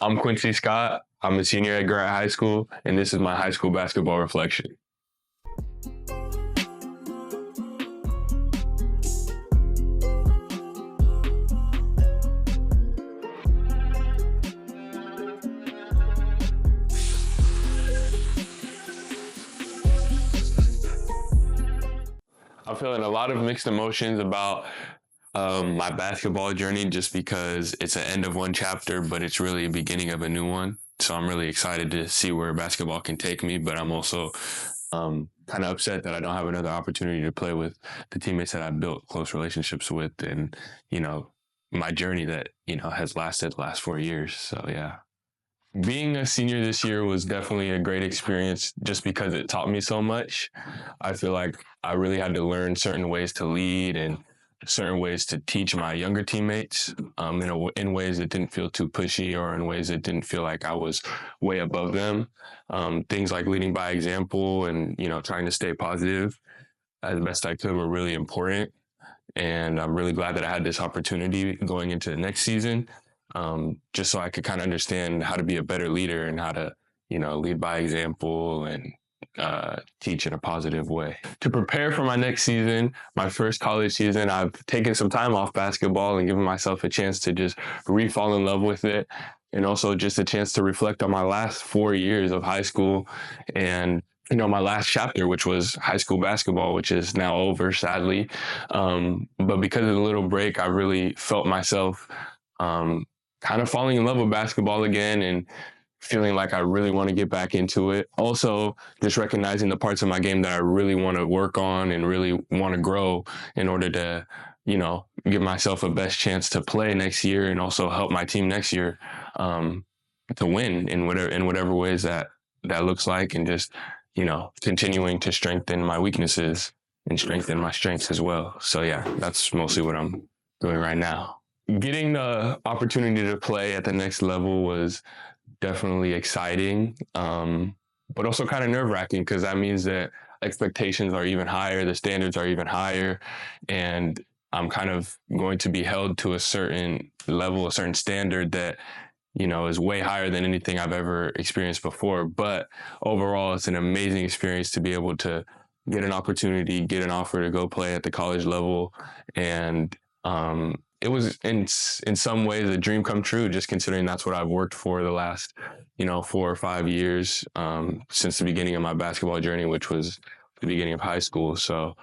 I'm Quincy Scott. I'm a senior at Grant High School, and this is my high school basketball reflection. I'm feeling a lot of mixed emotions about my basketball journey just because it's an end of one chapter, but it's really a beginning of a new one. So I'm really excited to see where basketball can take me, but I'm also kind of upset that I don't have another opportunity to play with the teammates that I built close relationships with and, my journey that, has lasted the last 4 years. So, yeah. Being a senior this year was definitely a great experience just because it taught me so much. I feel like I really had to learn certain ways to lead and certain ways to teach my younger teammates in ways that didn't feel too pushy or in ways that didn't feel like I was way above them. Things like leading by example and, trying to stay positive as best I could were really important. And I'm really glad that I had this opportunity going into the next season, just so I could kind of understand how to be a better leader and how to, lead by example and teach in a positive way. To prepare for my next season, my first college season, I've taken some time off basketball and given myself a chance to just re-fall in love with it. And also just a chance to reflect on my last 4 years of high school and my last chapter, which was high school basketball, which is now over, sadly. But because of the little break, I really felt myself kind of falling in love with basketball again and feeling like I really want to get back into it. Also, just recognizing the parts of my game that I really want to work on and really want to grow in order to, give myself a best chance to play next year and also help my team next year to win in whatever ways that looks like, and just, continuing to strengthen my weaknesses and strengthen my strengths as well. So yeah, that's mostly what I'm doing right now. Getting the opportunity to play at the next level was definitely exciting, but also kind of nerve-wracking because that means that expectations are even higher, the standards are even higher, and I'm kind of going to be held to a certain level, a certain standard that, is way higher than anything I've ever experienced before. But overall, it's an amazing experience to be able to get an opportunity, get an offer to go play at the college level. And it was in some ways a dream come true, just considering that's what I've worked for the last, 4 or 5 years since the beginning of my basketball journey, which was the beginning of high school. So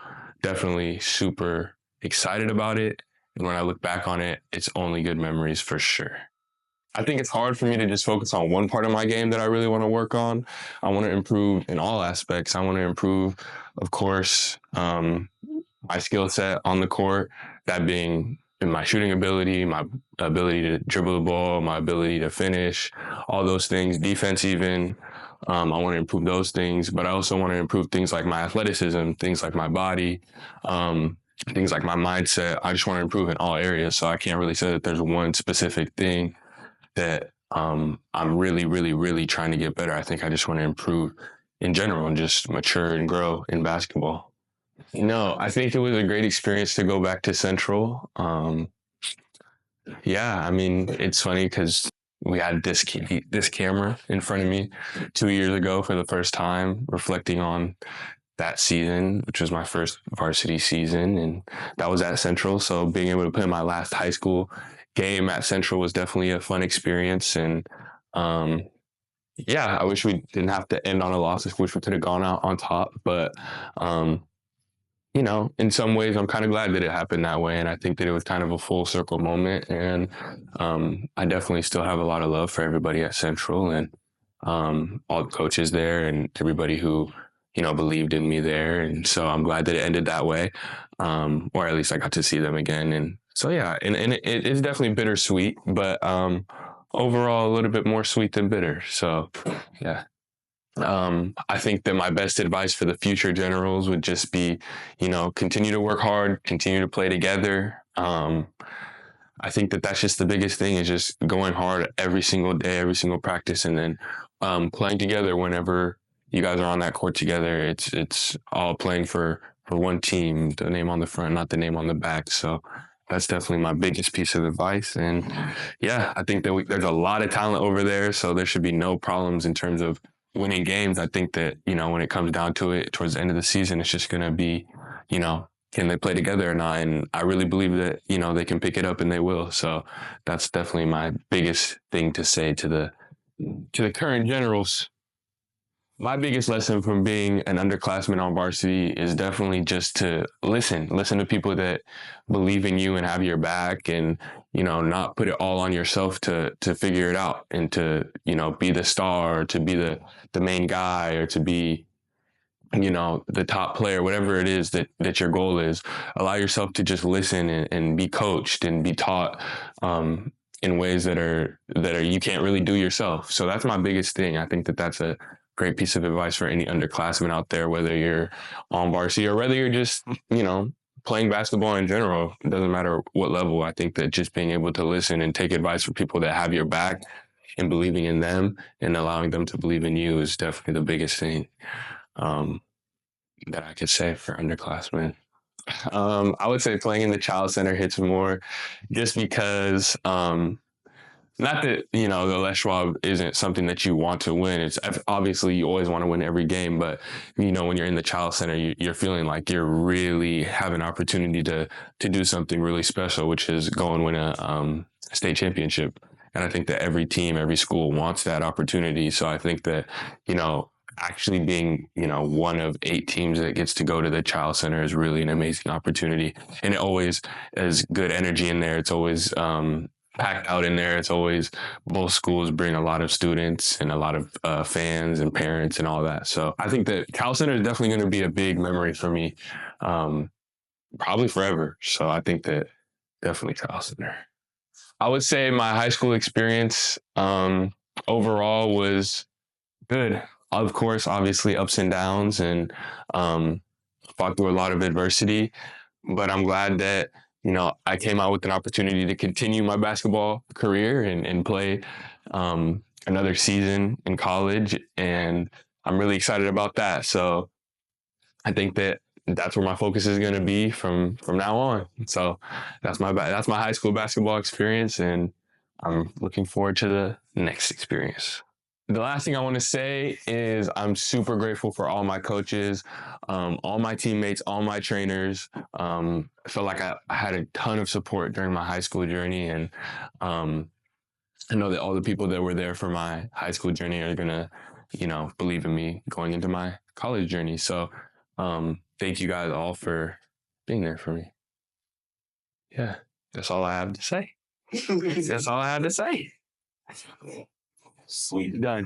definitely super excited about it. And when I look back on it, it's only good memories for sure. I think it's hard for me to just focus on one part of my game that I really want to work on. I want to improve in all aspects. I want to improve, of course, my skill set on the court, that being in my shooting ability, my ability to dribble the ball, my ability to finish, all those things, defense even. I want to improve those things, but I also want to improve things like my athleticism, things like my body, things like my mindset. I just want to improve in all areas. So I can't really say that there's one specific thing that I'm really, really, really trying to get better. I think I just want to improve in general and just mature and grow in basketball. I think it was a great experience to go back to Central. It's funny because we had this camera in front of me 2 years ago for the first time, reflecting on that season, which was my first varsity season, and that was at Central. So being able to play my last high school game at Central was definitely a fun experience. And I wish we didn't have to end on a loss. I wish we could have gone out on top. But, in some ways, I'm kind of glad that it happened that way. And I think that it was kind of a full circle moment. And I definitely still have a lot of love for everybody at Central and all the coaches there and everybody who, believed in me there. And so I'm glad that it ended that way, or at least I got to see them again. And so, yeah, and it is definitely bittersweet, but overall a little bit more sweet than bitter. So, yeah. I think that my best advice for the future generals would just be, continue to work hard, continue to play together. I think that that's just the biggest thing, is just going hard every single day, every single practice, and then playing together whenever you guys are on that court together. It's all playing for one team, the name on the front, not the name on the back. So that's definitely my biggest piece of advice. And yeah, I think that there's a lot of talent over there, so there should be no problems in terms of winning games. I think that, when it comes down to it towards the end of the season, it's just going to be, can they play together or not? And I really believe that, they can pick it up and they will. So that's definitely my biggest thing to say to the current generals. My biggest lesson from being an underclassman on varsity is definitely just to listen to people that believe in you and have your back, and, not put it all on yourself to figure it out and to, be the star, or to be the main guy, or to be, the top player, whatever it is that your goal is. Allow yourself to just listen and be coached and be taught, in ways that are you can't really do yourself. So that's my biggest thing. I think that that's a great piece of advice for any underclassmen out there, whether you're on varsity or whether you're just, playing basketball in general. It doesn't matter what level. I think that just being able to listen and take advice from people that have your back and believing in them and allowing them to believe in you is definitely the biggest thing, um, that I could say for underclassmen. I would say playing in the child center hits more, just because, not that, the Les Schwab isn't something that you want to win. It's obviously you always want to win every game, but, when you're in the child center, you're feeling like you're really have an opportunity to do something really special, which is go and win a state championship. And I think that every team, every school wants that opportunity. So I think that, actually being, one of 8 teams that gets to go to the child center is really an amazing opportunity. And it always is good energy in there. It's always, packed out in there. It's always, both schools bring a lot of students and a lot of fans and parents and all that. So I think that Cal Center is definitely going to be a big memory for me, um, probably forever. So I think that definitely Cal Center. I would say my high school experience, overall was good. Of course, obviously ups and downs, and, fought through a lot of adversity, but I'm glad that, I came out with an opportunity to continue my basketball career and play, another season in college. And I'm really excited about that. So I think that that's where my focus is going to be from now on. So that's my high school basketball experience, and I'm looking forward to the next experience. The last thing I want to say is I'm super grateful for all my coaches, all my teammates, all my trainers. I felt like I had a ton of support during my high school journey, and, I know that all the people that were there for my high school journey are gonna, believe in me going into my college journey. So, thank you guys all for being there for me. Yeah, that's all I have to say. That's all I have to say. Sweet. Done.